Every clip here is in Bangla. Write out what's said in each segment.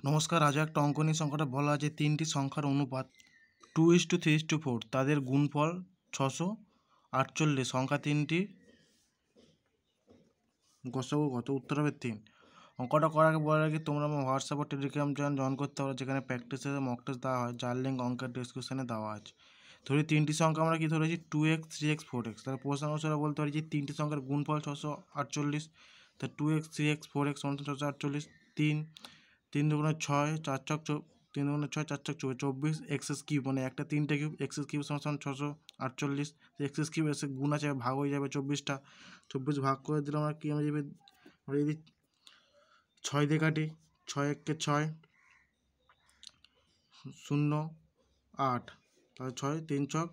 নমস্কার। আজ একটা অঙ্ক নিয়ে সংখ্যাটা বলা আছে তিনটি সংখ্যার অনুপাত 2:3:4, তাদের গুণফল 648। সংখ্যা তিনটি গসাগু কত? উত্তর হবে 3। অঙ্কটা করার আগে বলার আগে তোমরা আমার হোয়াটসঅ্যাপ ও টেলিগ্রাম চ্যানেল জয়েন করতে পারো, যেখানে প্র্যাকটিসের মক টেস্ট দেওয়া হয়, যার লিঙ্ক অঙ্কের ডিসক্রিপশনে দেওয়া আছে। ধরি তিনটি সংখ্যা আমরা কি ধরেছি 2x, 3x, 4x। তাহলে প্রশ্ন অনুসারে বলতে পারি যে তিনটি সংখ্যার গুণফল 648। তা 2x, 3x, 4x সমান 648। 3 দুগুণে 6, 4 ছক 3 দুগুণে 6, 4 ছক 24, এক্সেস কিউব মানে একটা 3টে কিউব, এক্সেস কিউব সমান 648। এক্সেস কিউব এসে গুণ আছে, ভাগ হয়ে যাবে 24টা। 24 ভাগ করে দিলে আমরা কি আমরা যদি 6 দিয়ে কাটি, 6 একে 6, 0, 8, তাহলে 6 3 ছক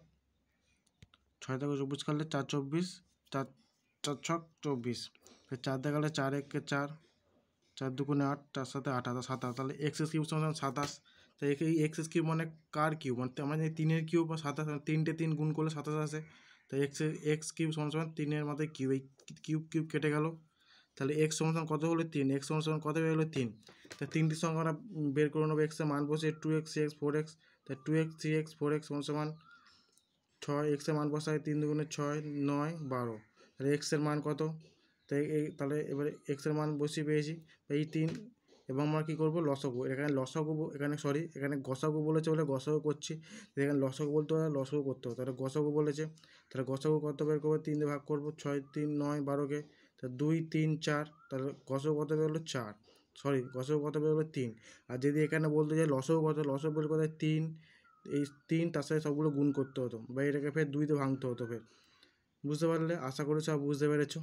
6 থেকে 24 কাটলে 4 24, 4 4 ছক 24, 4 দিয়ে কাটলে 4 একে 4, 4 দুগুণে 8, 4 সাথে 8, 27। তাহলে এক্সেস কিউব সমান 27। তো এই এক্সেস কিউব মানে কার কিউব? মানে আমরা জানি 3-এর কিউব বা 27, 3টে 3 গুণ করলে 27 আসে। তো এক্স কিউব সমান 3-এর মাথায় কিউব, এই কিউব কেটে গেল। তাহলে এক্স সমান কত হলো? 3। এক্স সমান কত হয়ে গেলো? 3। তা তিনটি সংখ্যা আমরা বের করে নেবো। এক্সের মান বসে 2x, 3x, 4x। তাই 2x, 3x, 4x সমান 6। এক্সের মান বসায় 3 দুগুণে 6, 9, 12। তাহলে এক্সের মান কত? তাহলে এবারে এক্সের মান বসিয়ে পেয়েছি এই 3। এবং আমরা কী করবো? লসাগু। এখানে গসাগু বলেছে বলে গসাগু করছি। এখানে লসাগু বলতে হবে, লসাগু করতে হবে। তাহলে গসাগু বলেছে, তাহলে গসাগু কত বের করবো? 3 দিয়ে ভাগ করবো, 6, 3, 9, 12কে। তা 2, 3, 4। তাহলে গসাগু কত বের হলো? 4। গসাগু কত বের হলো? 3। আর যদি এখানে বলতে চাই লসাগু কত, লসাগু বের করতে 3, এই 3 তার সাথে সবগুলো গুণ করতে হতো, বা এটাকে ফের 2 দিয়ে ভাঙতে হতো। ফের বুঝতে পারলে? আশা করি সব বুঝতে পেরেছো।